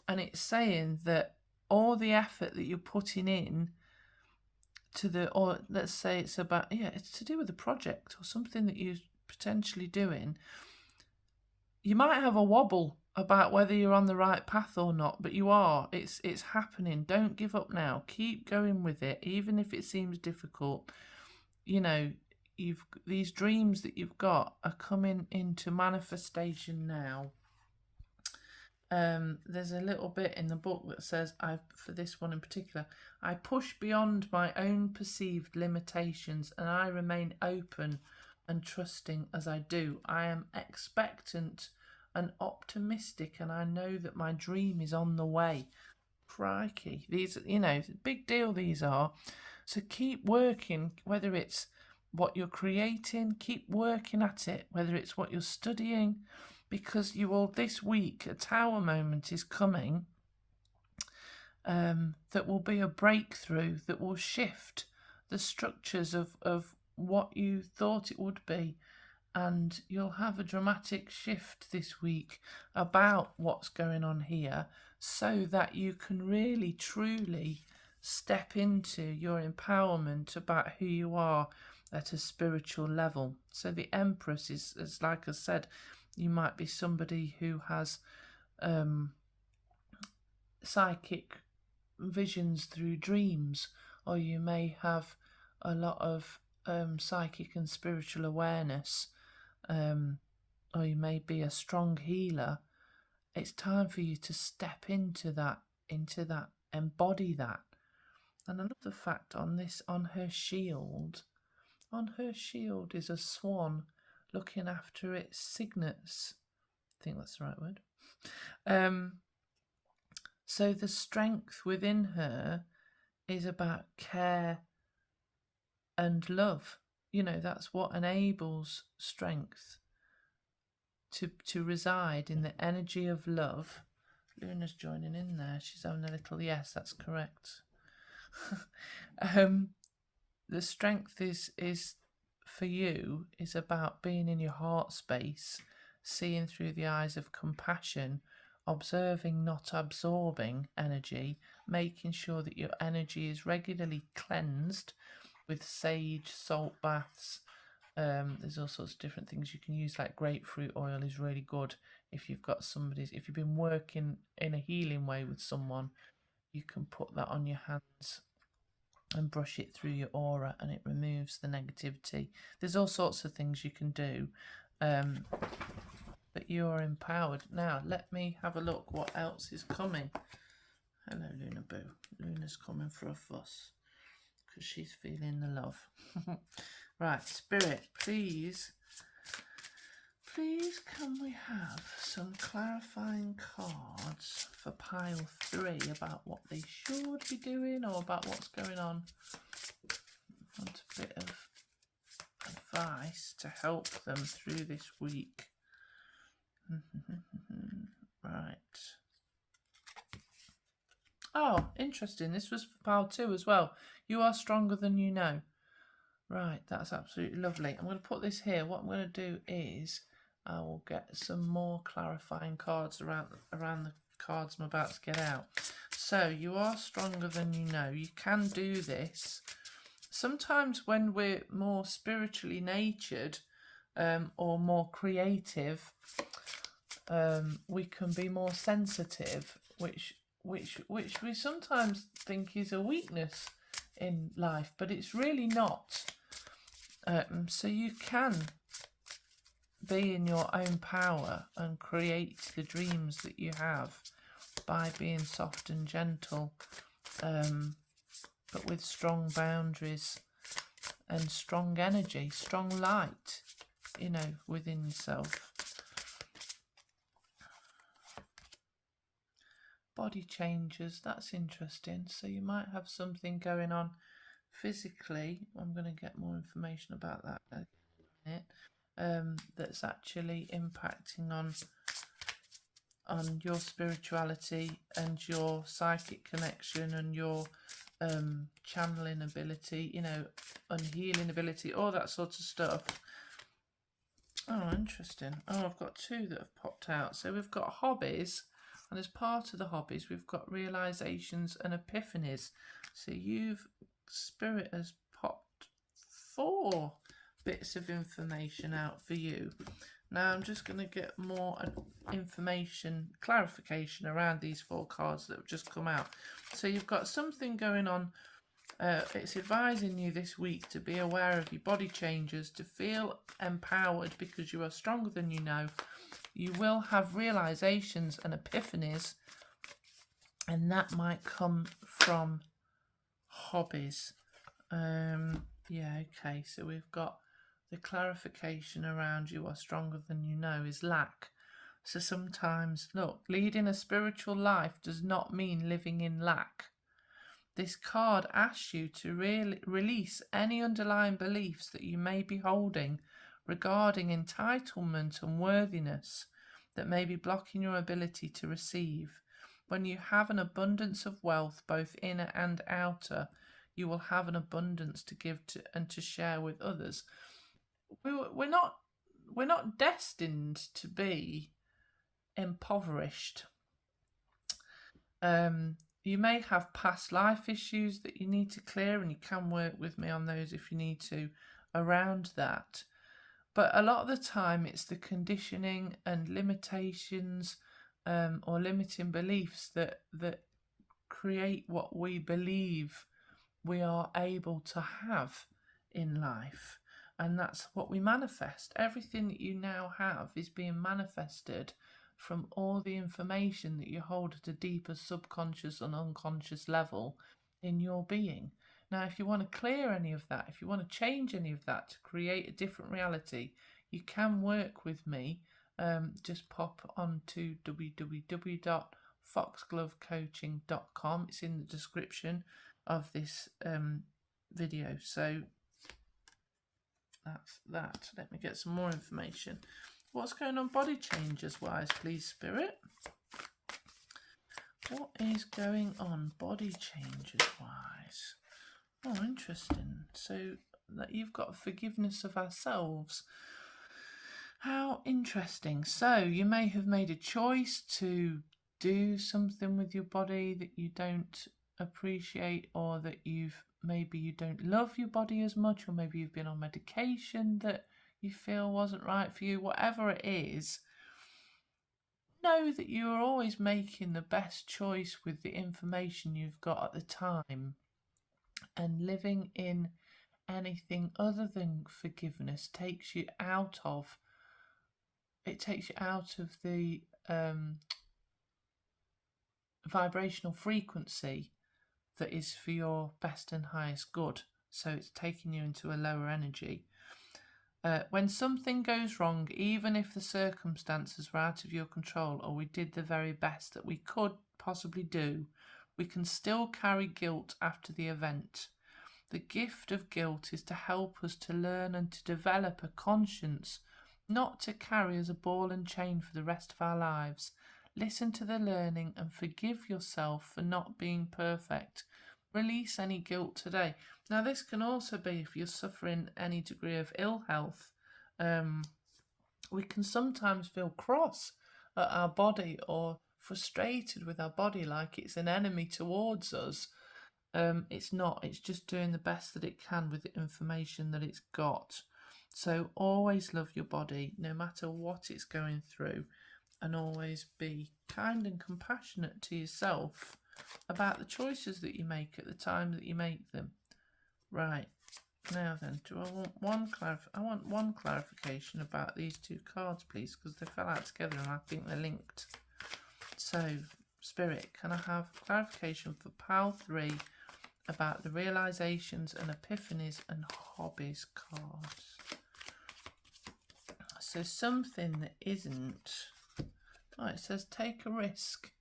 Speaker 1: it's saying that all the effort that you're putting in to or let's say it's about, it's to do with a project or something that you're potentially doing. You might have a wobble about whether you're on the right path or not, but you are. It's happening. Don't give up now. Keep going with it, even if it seems difficult. These dreams that you've got are coming into manifestation now. There's a little bit in the book that says, for this one in particular, I push beyond my own perceived limitations and I remain open and trusting as I do. I am expectant and optimistic, and I know that my dream is on the way. Crikey, these, big deal these are. So keep working, whether it's what you're creating, keep working at it, whether it's what you're studying, because you will, this week, a Tower moment is coming that will be a breakthrough, that will shift the structures of what you thought it would be. and you'll have a dramatic shift this week about what's going on here, so that you can really truly step into your empowerment about who you are at a spiritual level. So the Empress is like I said, you might be somebody who has psychic visions through dreams, or you may have a lot of psychic and spiritual awareness, or you may be a strong healer. It's time for you to step into that, embody that. And I love the fact on her shield is a swan looking after its cygnets. I think that's the right word. So the strength within her is about care and love. You know, that's what enables strength to reside in the energy of love. Luna's joining in there. She's having a little yes, that's correct. The strength is for you is about being in your heart space, seeing through the eyes of compassion, observing, not absorbing energy, making sure that your energy is regularly cleansed with sage, salt baths. There's all sorts of different things you can use, like grapefruit oil is really good if you've been working in a healing way with someone. You can put that on your hands and brush it through your aura, and it removes the negativity. There's all sorts of things you can do, but you're empowered. Now let me have a look what else is coming. Hello Luna Boo. Luna's coming for a fuss because she's feeling the love. Right, Spirit, please can we have some clarifying cards for pile 3 about what they should be doing, or about what's going on? I want a bit of advice to help them through this week. Right. Oh, interesting. This was for pile 2 as well. You are stronger than you know. Right, that's absolutely lovely. I'm going to put this here. What I'm going to do is I will get some more clarifying cards around the cards I'm about to get out. So you are stronger than you know. You can do this. Sometimes when we're more spiritually natured or more creative, we can be more sensitive, which we sometimes think is a weakness in life, but it's really not. So you can be in your own power and create the dreams that you have by being soft and gentle, but with strong boundaries and strong energy, strong light, you know, within yourself. Body changes, that's interesting. So you might have something going on physically. I'm going to get more information about that in a minute. That's actually impacting on your spirituality and your psychic connection and your channeling ability, you know, and healing ability, all that sort of stuff. Oh, interesting. Oh, I've got 2 that have popped out. So we've got hobbies, and as part of the hobbies, we've got realizations and epiphanies. So Spirit has popped 4 bits of information out for you. Now I'm just going to get more information, clarification around these 4 cards that have just come out. So you've got something going on. It's advising you this week to be aware of your body changes, to feel empowered because you are stronger than you know. You will have realizations and epiphanies, and that might come from hobbies. Yeah, okay, so we've got the clarification around you are stronger than you know is lack. So sometimes, look, leading a spiritual life does not mean living in lack. This card asks you to release any underlying beliefs that you may be holding regarding entitlement and worthiness that may be blocking your ability to receive. When you have an abundance of wealth, both inner and outer, you will have an abundance to give to and to share with others. We're not destined to be impoverished. You may have past life issues that you need to clear, and you can work with me on those if you need to around that. But a lot of the time it's the conditioning and limitations or limiting beliefs that create what we believe we are able to have in life. And that's what we manifest. Everything that you now have is being manifested from all the information that you hold at a deeper subconscious and unconscious level in your being. Now, if you want to clear any of that, if you want to change any of that to create a different reality, you can work with me. Just pop on to www.foxglovecoaching.com. It's in the description of this video. So that's that. Let me get some more information. What's going on body changes wise, please, Spirit? What is going on body changes wise? Oh, interesting. So that you've got forgiveness of ourselves. How interesting. So you may have made a choice to do something with your body that you don't appreciate, or that maybe you don't love your body as much, or maybe you've been on medication that you feel wasn't right for you. Whatever it is, know that you are always making the best choice with the information you've got at the time. And living in anything other than forgiveness takes you out of the vibrational frequency that is for your best and highest good. So it's taking you into a lower energy. When something goes wrong, even if the circumstances were out of your control, or we did the very best that we could possibly do, we can still carry guilt after the event. The gift of guilt is to help us to learn and to develop a conscience, not to carry as a ball and chain for the rest of our lives. Listen to the learning and forgive yourself for not being perfect. Release any guilt today. Now, this can also be if you're suffering any degree of ill health. We can sometimes feel cross at our body or frustrated with our body, like it's an enemy towards us. It's not. It's just doing the best that it can with the information that it's got. So always love your body, no matter what it's going through, and always be kind and compassionate to yourself about the choices that you make at the time that you make them. Right, now then, I want one clarification about these two cards, please, because they fell out together and I think they're linked. So, Spirit, can I have clarification for Pile 3 about the realizations and epiphanies and hobbies cards? So something that isn't... Oh, it says take a risk.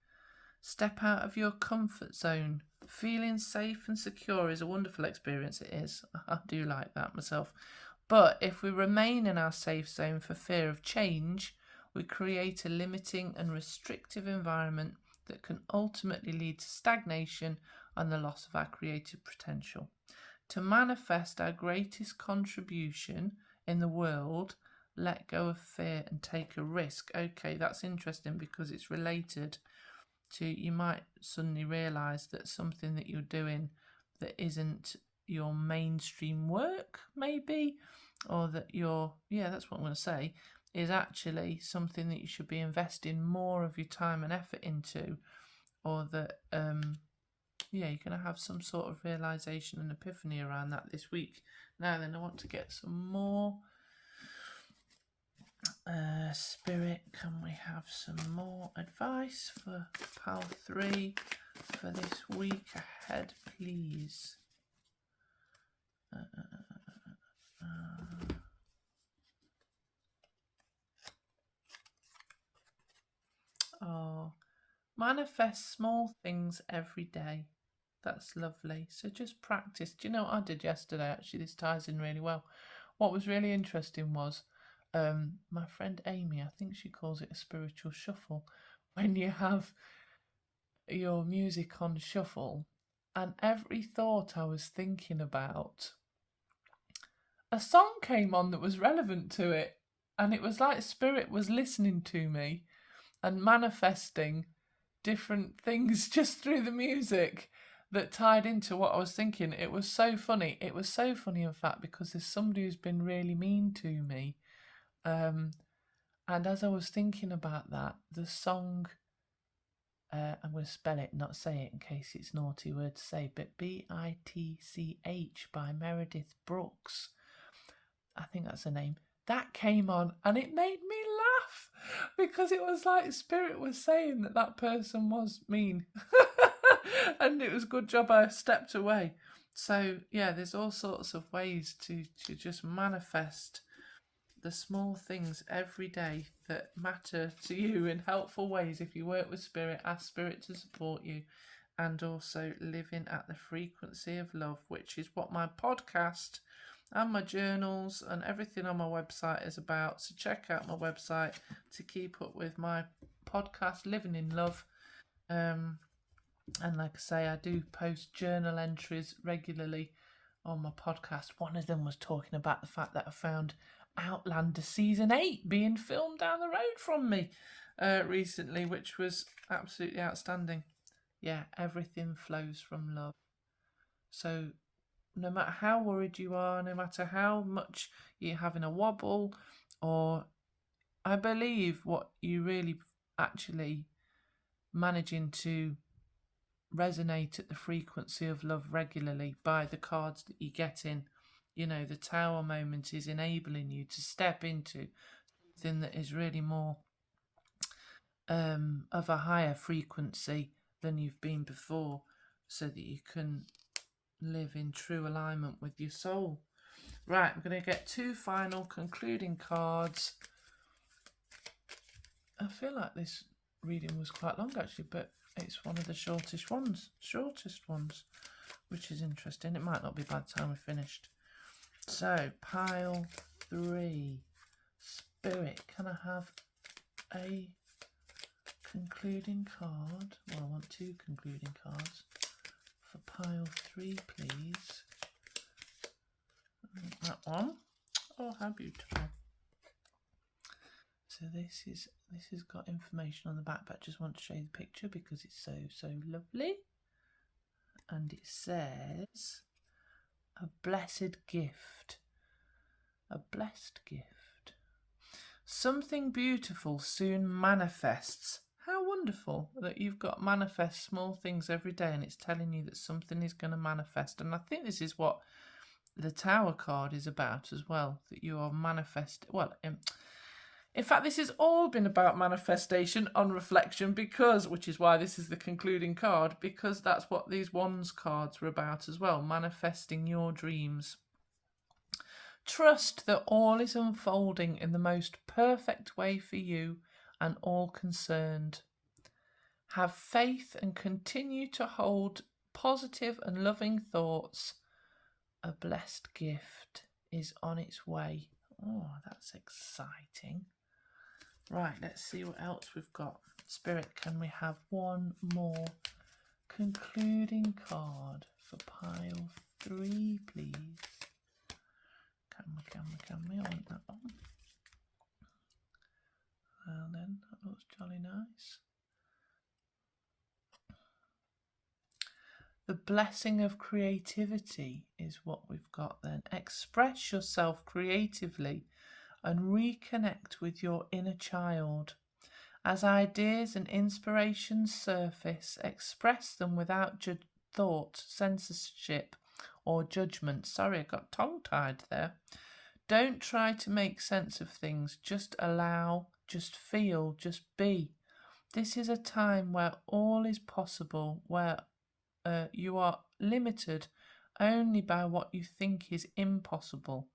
Speaker 1: Step out of your comfort zone. Feeling safe and secure is a wonderful experience. It is. I do like that myself. But if we remain in our safe zone for fear of change, we create a limiting and restrictive environment that can ultimately lead to stagnation and the loss of our creative potential. To manifest our greatest contribution in the world, let go of fear and take a risk. Okay, that's interesting because it's related to, you might suddenly realise that something that you're doing that isn't your mainstream work, maybe, or that that's what I'm going to say, is actually something that you should be investing more of your time and effort into, or that you're going to have some sort of realisation and epiphany around that this week. Now then, I want to get some more Spirit. Can we have some more advice for Pile 3 for this week ahead, please? Manifest small things every day. That's lovely. So just practice. Do you know what I did yesterday? Actually, this ties in really well. What was really interesting was my friend Amy, I think she calls it a spiritual shuffle, when you have your music on shuffle, and every thought I was thinking about, a song came on that was relevant to it. And it was like Spirit was listening to me and manifesting different things just through the music that tied into what I was thinking. It was so funny. It was so funny, in fact, because there's somebody who's been really mean to me. And as I was thinking about that, the song, I'm going to spell it, not say it in case it's a naughty word to say, but Bitch by Meredith Brooks, I think that's her name, that came on and it made me laugh because it was like Spirit was saying that that person was mean. And it was a good job I stepped away. So yeah, there's all sorts of ways to just manifest the small things every day that matter to you in helpful ways. If you work with Spirit, ask Spirit to support you, and also living at the frequency of love, which is what my podcast and my journals and everything on my website is about. So check out my website to keep up with my podcast, Living in Love. And like I say, I do post journal entries regularly on my podcast. One of them was talking about the fact that I found Outlander Season 8 being filmed down the road from me recently, which was absolutely outstanding. Yeah, everything flows from love. So no matter how worried you are, no matter how much you're having a wobble, or I believe what you really actually managing to resonate at the frequency of love regularly by the cards that you get in. You know, the Tower moment is enabling you to step into something that is really more of a higher frequency than you've been before, so that you can live in true alignment with your soul. Right, I'm going to get two final concluding cards. I feel like this reading was quite long actually, but it's one of the shortest ones, which is interesting. It might not be by the time we're finished. So, pile 3. Spirit, can I have a concluding card? Well, I want 2 concluding cards for pile 3, please. That one. Oh, how beautiful. So this has got information on the back, but I just want to show you the picture because it's so lovely. And it says, a blessed gift. A blessed gift. Something beautiful soon manifests. How wonderful that you've got manifest small things every day and it's telling you that something is going to manifest. And I think this is what the Tower card is about as well, that you are manifesting. Well, in fact, this has all been about manifestation on reflection, because, which is why this is the concluding card, because that's what these Wands cards were about as well, manifesting your dreams. Trust that all is unfolding in the most perfect way for you and all concerned. Have faith and continue to hold positive and loving thoughts. A blessed gift is on its way. Oh, that's exciting. Right, let's see what else we've got. Spirit, can we have one more concluding card for pile 3, please? Can we? I want that one. Well then, that looks jolly nice. The blessing of creativity is what we've got then. Express yourself creatively and reconnect with your inner child. As ideas and inspirations surface, express them without thought, censorship, or judgment. Sorry, I got tongue-tied there. Don't try to make sense of things. Just allow, just feel, just be. This is a time where all is possible, where you are limited only by what you think is impossible.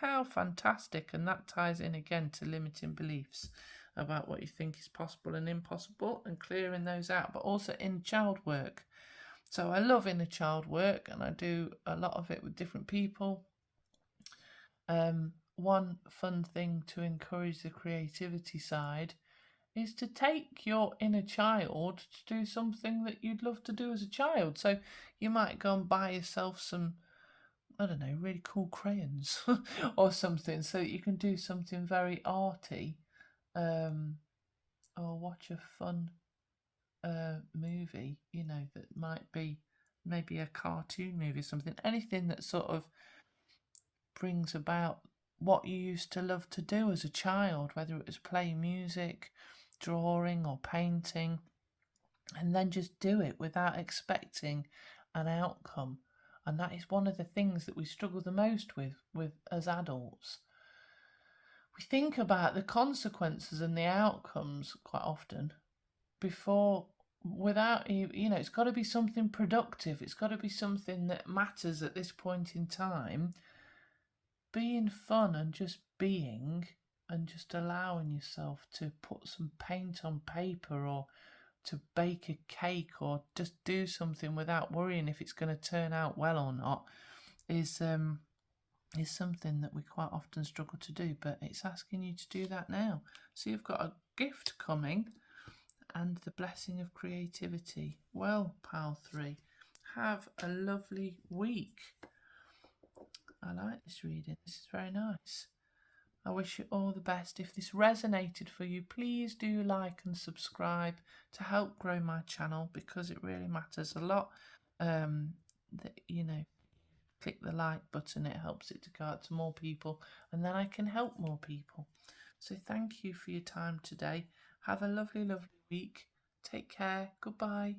Speaker 1: How fantastic. And that ties in again to limiting beliefs about what you think is possible and impossible, and clearing those out, but also in child work. So I love inner child work, and I do a lot of it with different people. One fun thing to encourage the creativity side is to take your inner child to do something that you'd love to do as a child. So you might go and buy yourself some I don't know, really cool crayons or something, so that you can do something very arty, or watch a fun movie, you know, that might be maybe a cartoon movie or something. Anything that sort of brings about what you used to love to do as a child, whether it was playing music, drawing, or painting, and then just do it without expecting an outcome. And that is one of the things that we struggle the most with as adults. We think about the consequences and the outcomes quite often before, without you know, it's got to be something productive, it's got to be something that matters at this point in time. Being fun and just being, and just allowing yourself to put some paint on paper, or to bake a cake, or just do something without worrying if it's going to turn out well or not, is something that we quite often struggle to do. But it's asking you to do that now. So you've got a gift coming, and the blessing of creativity. Well, pile 3, have a lovely week. I like this reading. This is very nice. I wish you all the best. If this resonated for you, please do like and subscribe to help grow my channel, because it really matters a lot. You know, click the like button, it helps it to go out to more people, and then I can help more people. So thank you for your time today. Have a lovely, lovely week. Take care. Goodbye.